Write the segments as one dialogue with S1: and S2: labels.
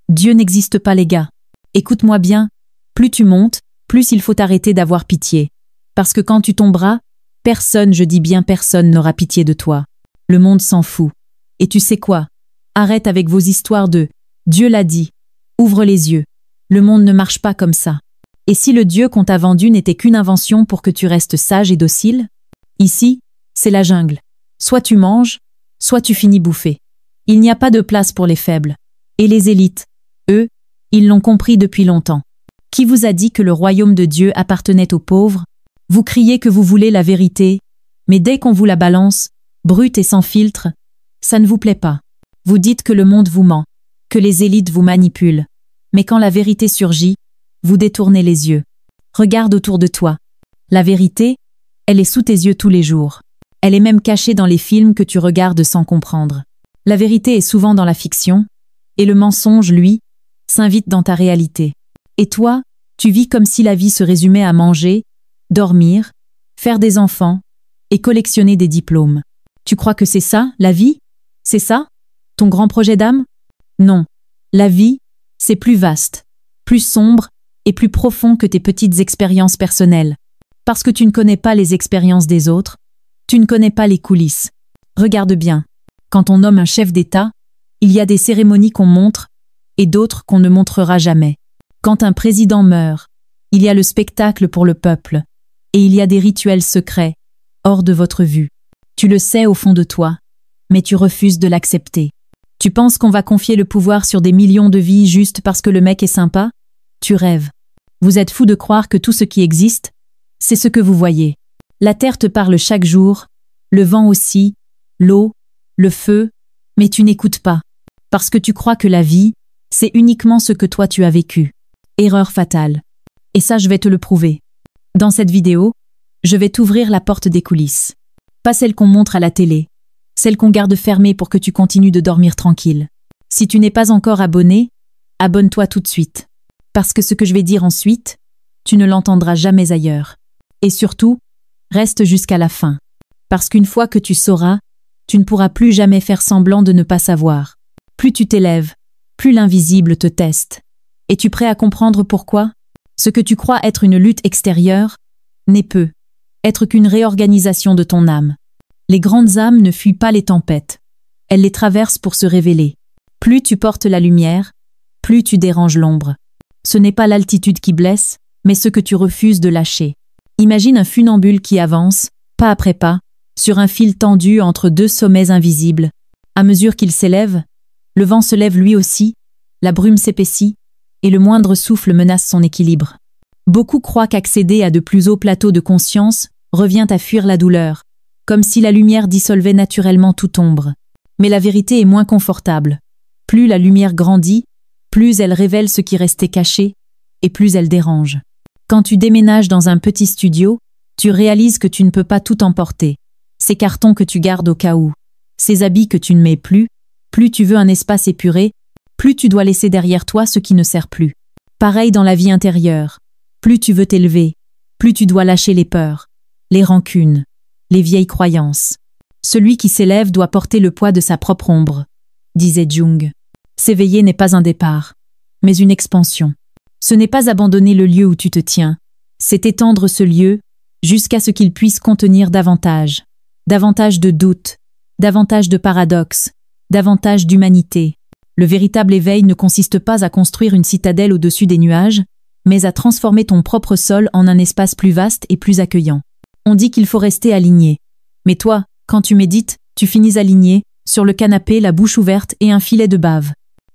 S1: Dieu n'existe pas, les gars. Écoute-moi bien, plus tu montes, plus il faut arrêter d'avoir pitié. Parce que quand tu tomberas, personne, je dis bien personne, n'aura pitié de toi. Le monde s'en fout. Et tu sais quoi? Arrête avec vos histoires de « Dieu l'a dit ». Ouvre les yeux. Le monde ne marche pas comme ça. Et si le Dieu qu'on t'a vendu n'était qu'une invention pour que tu restes sage et docile? Ici, c'est la jungle. Soit tu manges, soit tu finis bouffé. Il n'y a pas de place pour les faibles. Et les élites, eux, ils l'ont compris depuis longtemps. Qui vous a dit que le royaume de Dieu appartenait aux pauvres? Vous criez que vous voulez la vérité, mais dès qu'on vous la balance, brute et sans filtre, ça ne vous plaît pas. Vous dites que le monde vous ment, que les élites vous manipulent. Mais quand la vérité surgit, vous détournez les yeux. Regarde autour de toi. La vérité, elle est sous tes yeux tous les jours. Elle est même cachée dans les films que tu regardes sans comprendre. La vérité est souvent dans la fiction, et le mensonge, lui, s'invite dans ta réalité. Et toi, tu vis comme si la vie se résumait à manger, dormir, faire des enfants et collectionner des diplômes. Tu crois que c'est ça, la vie? C'est ça, ton grand projet d'âme? Non. La vie, c'est plus vaste, plus sombre et plus profond que tes petites expériences personnelles. Parce que tu ne connais pas les expériences des autres, tu ne connais pas les coulisses. Regarde bien. Quand on nomme un chef d'État, il y a des cérémonies qu'on montre et d'autres qu'on ne montrera jamais. Quand un président meurt, il y a le spectacle pour le peuple et il y a des rituels secrets, hors de votre vue. Tu le sais au fond de toi, mais tu refuses de l'accepter. Tu penses qu'on va confier le pouvoir sur des millions de vies juste parce que le mec est sympa? Tu rêves. Vous êtes fou de croire que tout ce qui existe, c'est ce que vous voyez. La terre te parle chaque jour, le vent aussi, l'eau, le feu, mais tu n'écoutes pas. Parce que tu crois que la vie, c'est uniquement ce que toi tu as vécu. Erreur fatale. Et ça, je vais te le prouver. Dans cette vidéo, je vais t'ouvrir la porte des coulisses. Pas celle qu'on montre à la télé, celle qu'on garde fermée pour que tu continues de dormir tranquille. Si tu n'es pas encore abonné, abonne-toi tout de suite. Parce que ce que je vais dire ensuite, tu ne l'entendras jamais ailleurs. Et surtout, reste jusqu'à la fin. Parce qu'une fois que tu sauras, tu ne pourras plus jamais faire semblant de ne pas savoir. Plus tu t'élèves, plus l'invisible te teste. Es-tu prêt à comprendre pourquoi? Ce que tu crois être une lutte extérieure n'est peu être qu'une réorganisation de ton âme. Les grandes âmes ne fuient pas les tempêtes. Elles les traversent pour se révéler. Plus tu portes la lumière, plus tu déranges l'ombre. Ce n'est pas l'altitude qui blesse, mais ce que tu refuses de lâcher. Imagine un funambule qui avance, pas après pas, sur un fil tendu entre deux sommets invisibles. À mesure qu'il s'élève, le vent se lève lui aussi, la brume s'épaissit, et le moindre souffle menace son équilibre. Beaucoup croient qu'accéder à de plus hauts plateaux de conscience revient à fuir la douleur, comme si la lumière dissolvait naturellement toute ombre. Mais la vérité est moins confortable. Plus la lumière grandit, plus elle révèle ce qui restait caché, et plus elle dérange. Quand tu déménages dans un petit studio, tu réalises que tu ne peux pas tout emporter. Ces cartons que tu gardes au cas où, ces habits que tu ne mets plus, plus tu veux un espace épuré, plus tu dois laisser derrière toi ce qui ne sert plus. Pareil dans la vie intérieure. Plus tu veux t'élever, plus tu dois lâcher les peurs, les rancunes, les vieilles croyances. Celui qui s'élève doit porter le poids de sa propre ombre, disait Jung. S'éveiller n'est pas un départ, mais une expansion. Ce n'est pas abandonner le lieu où tu te tiens, c'est étendre ce lieu jusqu'à ce qu'il puisse contenir davantage de doutes, davantage de paradoxes, davantage d'humanité. Le véritable éveil ne consiste pas à construire une citadelle au-dessus des nuages, mais à transformer ton propre sol en un espace plus vaste et plus accueillant. On dit qu'il faut rester aligné. Mais toi, quand tu médites, tu finis aligné, sur le canapé, la bouche ouverte et un filet de bave.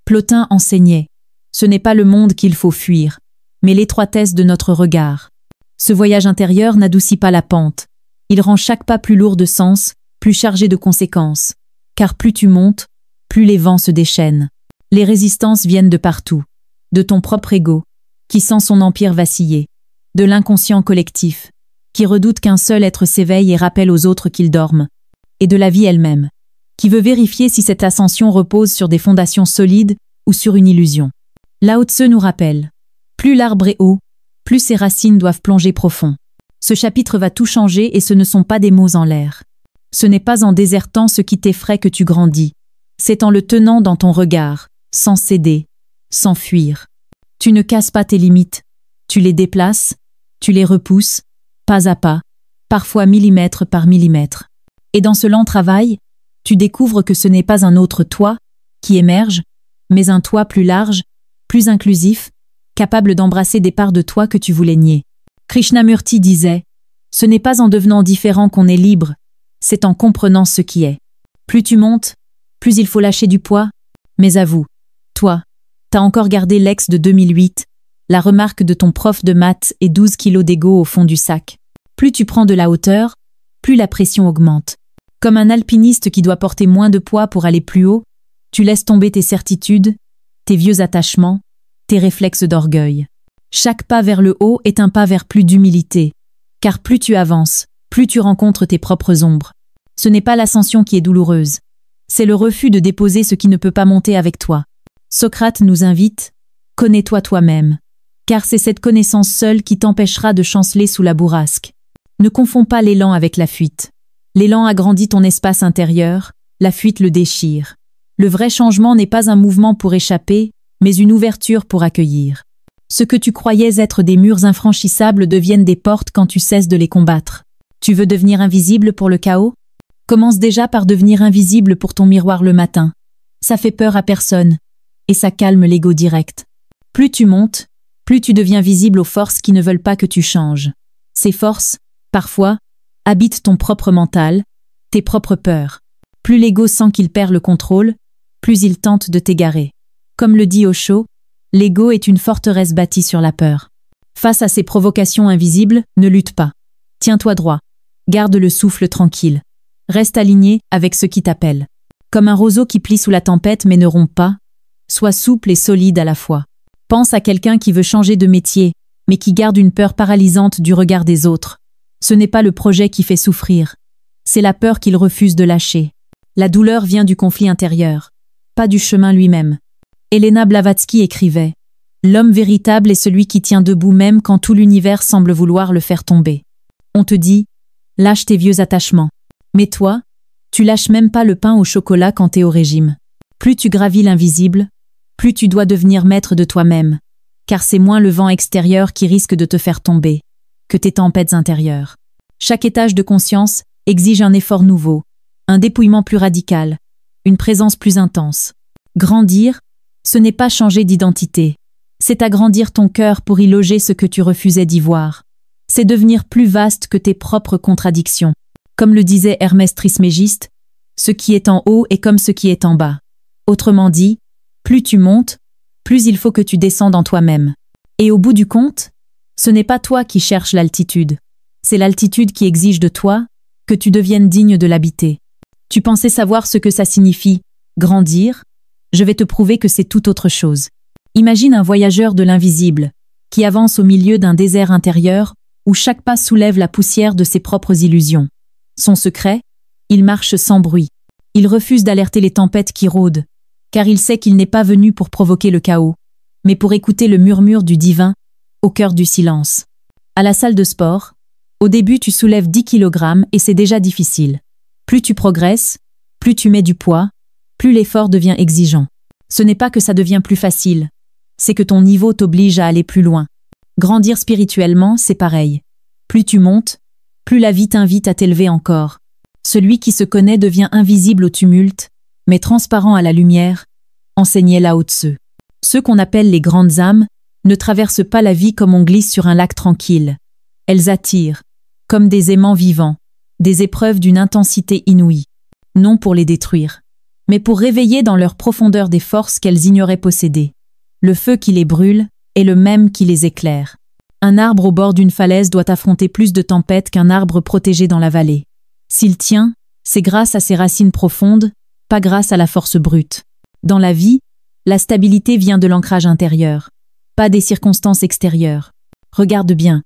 S1: Plotin enseignait. Ce n'est pas le monde qu'il faut fuir, mais l'étroitesse de notre regard. Ce voyage intérieur n'adoucit pas la pente. Il rend chaque pas plus lourd de sens, plus chargé de conséquences. Car plus tu montes, plus les vents se déchaînent. Les résistances viennent de partout. De ton propre ego, qui sent son empire vaciller. De l'inconscient collectif, qui redoute qu'un seul être s'éveille et rappelle aux autres qu'ils dorment. Et de la vie elle-même, qui veut vérifier si cette ascension repose sur des fondations solides ou sur une illusion. Lao Tse nous rappelle, plus l'arbre est haut, plus ses racines doivent plonger profond. Ce chapitre va tout changer et ce ne sont pas des mots en l'air. Ce n'est pas en désertant ce qui t'effraie que tu grandis. C'est en le tenant dans ton regard, sans céder, s'enfuir. Tu ne casses pas tes limites, tu les déplaces, tu les repousses, pas à pas, parfois millimètre par millimètre. Et dans ce lent travail, tu découvres que ce n'est pas un autre toi qui émerge, mais un toi plus large, plus inclusif, capable d'embrasser des parts de toi que tu voulais nier. Krishnamurti disait « Ce n'est pas en devenant différent qu'on est libre, c'est en comprenant ce qui est. » Plus tu montes, plus il faut lâcher du poids, mais avoue, toi, t'as encore gardé l'ex de 2008, la remarque de ton prof de maths et 12 kilos d'ego au fond du sac. Plus tu prends de la hauteur, plus la pression augmente. Comme un alpiniste qui doit porter moins de poids pour aller plus haut, tu laisses tomber tes certitudes, tes vieux attachements, tes réflexes d'orgueil. Chaque pas vers le haut est un pas vers plus d'humilité, car plus tu avances, plus tu rencontres tes propres ombres. Ce n'est pas l'ascension qui est douloureuse, c'est le refus de déposer ce qui ne peut pas monter avec toi. Socrate nous invite « Connais-toi toi-même », car c'est cette connaissance seule qui t'empêchera de chanceler sous la bourrasque. Ne confonds pas l'élan avec la fuite. L'élan agrandit ton espace intérieur, la fuite le déchire. Le vrai changement n'est pas un mouvement pour échapper, mais une ouverture pour accueillir. Ce que tu croyais être des murs infranchissables deviennent des portes quand tu cesses de les combattre. Tu veux devenir invisible pour le chaos? Commence déjà par devenir invisible pour ton miroir le matin. Ça fait peur à personne, et ça calme l'ego direct. Plus tu montes, plus tu deviens visible aux forces qui ne veulent pas que tu changes. Ces forces, parfois, habitent ton propre mental, tes propres peurs. Plus l'ego sent qu'il perd le contrôle, plus il tente de t'égarer. Comme le dit Osho, l'ego est une forteresse bâtie sur la peur. Face à ces provocations invisibles, ne lutte pas. Tiens-toi droit. Garde le souffle tranquille. Reste aligné avec ce qui t'appelle. Comme un roseau qui plie sous la tempête mais ne rompt pas, sois souple et solide à la fois. Pense à quelqu'un qui veut changer de métier, mais qui garde une peur paralysante du regard des autres. Ce n'est pas le projet qui fait souffrir, c'est la peur qu'il refuse de lâcher. La douleur vient du conflit intérieur, pas du chemin lui-même. Elena Blavatsky écrivait « L'homme véritable est celui qui tient debout même quand tout l'univers semble vouloir le faire tomber. » On te dit « Lâche tes vieux attachements. » Mais toi, tu lâches même pas le pain au chocolat quand t'es au régime. Plus tu gravis l'invisible, plus tu dois devenir maître de toi-même, car c'est moins le vent extérieur qui risque de te faire tomber que tes tempêtes intérieures. Chaque étage de conscience exige un effort nouveau, un dépouillement plus radical, une présence plus intense. Grandir, ce n'est pas changer d'identité, c'est agrandir ton cœur pour y loger ce que tu refusais d'y voir. C'est devenir plus vaste que tes propres contradictions. Comme le disait Hermès Trismégiste, ce qui est en haut est comme ce qui est en bas. Autrement dit, plus tu montes, plus il faut que tu descendes en toi-même. Et au bout du compte, ce n'est pas toi qui cherches l'altitude, c'est l'altitude qui exige de toi que tu deviennes digne de l'habiter. Tu pensais savoir ce que ça signifie, grandir? Je vais te prouver que c'est tout autre chose. Imagine un voyageur de l'invisible, qui avance au milieu d'un désert intérieur où chaque pas soulève la poussière de ses propres illusions. Son secret, il marche sans bruit. Il refuse d'alerter les tempêtes qui rôdent, car il sait qu'il n'est pas venu pour provoquer le chaos, mais pour écouter le murmure du divin, au cœur du silence. À la salle de sport, au début tu soulèves 10 kg et c'est déjà difficile. Plus tu progresses, plus tu mets du poids, plus l'effort devient exigeant. Ce n'est pas que ça devient plus facile, c'est que ton niveau t'oblige à aller plus loin. Grandir spirituellement, c'est pareil. Plus tu montes, plus la vie t'invite à t'élever encore. Celui qui se connaît devient invisible au tumulte, mais transparent à la lumière, enseignait Lao Tzu. Ceux qu'on appelle les grandes âmes ne traversent pas la vie comme on glisse sur un lac tranquille. Elles attirent, comme des aimants vivants, des épreuves d'une intensité inouïe. Non pour les détruire, mais pour réveiller dans leur profondeur des forces qu'elles ignoraient posséder. Le feu qui les brûle est le même qui les éclaire. Un arbre au bord d'une falaise doit affronter plus de tempêtes qu'un arbre protégé dans la vallée. S'il tient, c'est grâce à ses racines profondes, pas grâce à la force brute. Dans la vie, la stabilité vient de l'ancrage intérieur, pas des circonstances extérieures. Regarde bien,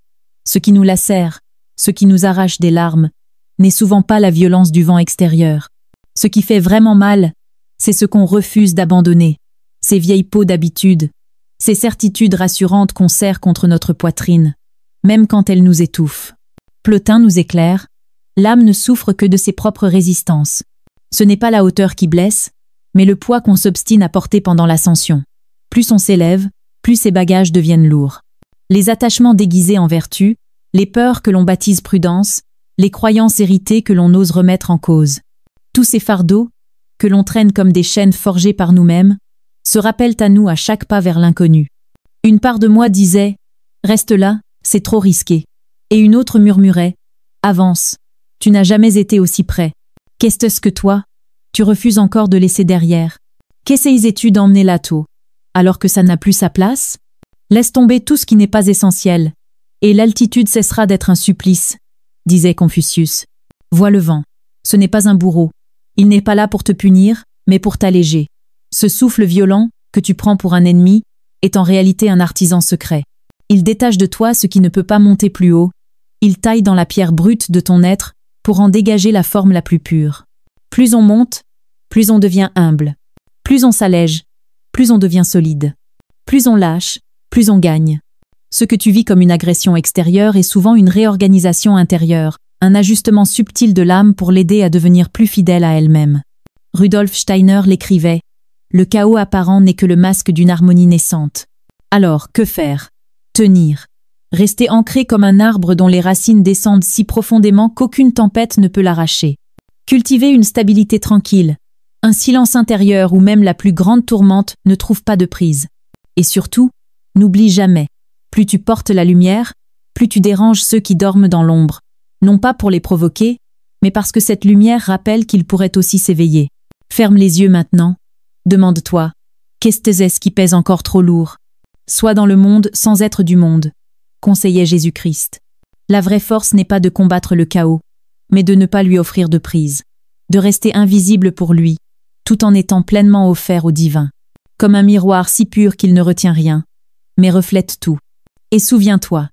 S1: ce qui nous lacère, ce qui nous arrache des larmes, n'est souvent pas la violence du vent extérieur. Ce qui fait vraiment mal, c'est ce qu'on refuse d'abandonner, ces vieilles peaux d'habitude, ces certitudes rassurantes qu'on serre contre notre poitrine, même quand elles nous étouffent. Plotin nous éclaire, l'âme ne souffre que de ses propres résistances. Ce n'est pas la hauteur qui blesse, mais le poids qu'on s'obstine à porter pendant l'ascension. Plus on s'élève, plus ses bagages deviennent lourds. Les attachements déguisés en vertu, les peurs que l'on baptise prudence, les croyances héritées que l'on ose remettre en cause. Tous ces fardeaux, que l'on traîne comme des chaînes forgées par nous-mêmes, se rappellent à nous à chaque pas vers l'inconnu. Une part de moi disait « Reste là, c'est trop risqué ». Et une autre murmurait « Avance, tu n'as jamais été aussi près. Qu'est-ce que toi, tu refuses encore de laisser derrière? Qu'essayes-tu d'emmener là tôt, alors que ça n'a plus sa place? Laisse tomber tout ce qui n'est pas essentiel, et l'altitude cessera d'être un supplice, disait Confucius. Vois le vent, ce n'est pas un bourreau. Il n'est pas là pour te punir, mais pour t'alléger. Ce souffle violent, que tu prends pour un ennemi, est en réalité un artisan secret. Il détache de toi ce qui ne peut pas monter plus haut. Il taille dans la pierre brute de ton être pour en dégager la forme la plus pure. Plus on monte, plus on devient humble. Plus on s'allège, plus on devient solide. Plus on lâche, plus on gagne. Ce que tu vis comme une agression extérieure est souvent une réorganisation intérieure, un ajustement subtil de l'âme pour l'aider à devenir plus fidèle à elle-même. Rudolf Steiner l'écrivait « Le chaos apparent n'est que le masque d'une harmonie naissante. » Alors, que faire? Tenir. Rester ancré comme un arbre dont les racines descendent si profondément qu'aucune tempête ne peut l'arracher. Cultiver une stabilité tranquille, un silence intérieur où même la plus grande tourmente ne trouve pas de prise. Et surtout, n'oublie jamais, plus tu portes la lumière, plus tu déranges ceux qui dorment dans l'ombre, non pas pour les provoquer, mais parce que cette lumière rappelle qu'ils pourraient aussi s'éveiller. Ferme les yeux maintenant, demande-toi, qu'est-ce qui pèse encore trop lourd? Sois dans le monde sans être du monde, conseillait Jésus-Christ. La vraie force n'est pas de combattre le chaos, mais de ne pas lui offrir de prise, de rester invisible pour lui, tout en étant pleinement offert au divin, comme un miroir si pur qu'il ne retient rien, mais reflète tout. Et souviens-toi,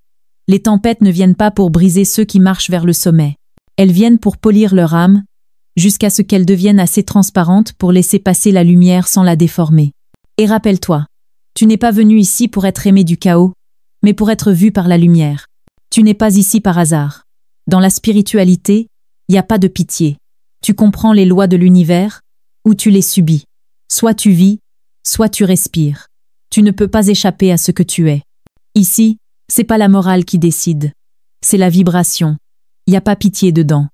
S1: les tempêtes ne viennent pas pour briser ceux qui marchent vers le sommet, elles viennent pour polir leur âme, jusqu'à ce qu'elles deviennent assez transparentes pour laisser passer la lumière sans la déformer. Et rappelle-toi, tu n'es pas venu ici pour être aimé du chaos, mais pour être vu par la lumière. Tu n'es pas ici par hasard. Dans la spiritualité, il n'y a pas de pitié. Tu comprends les lois de l'univers, ou tu les subis. Soit tu vis, soit tu respires. Tu ne peux pas échapper à ce que tu es. Ici, c'est pas la morale qui décide. C'est la vibration. Il n'y a pas pitié dedans.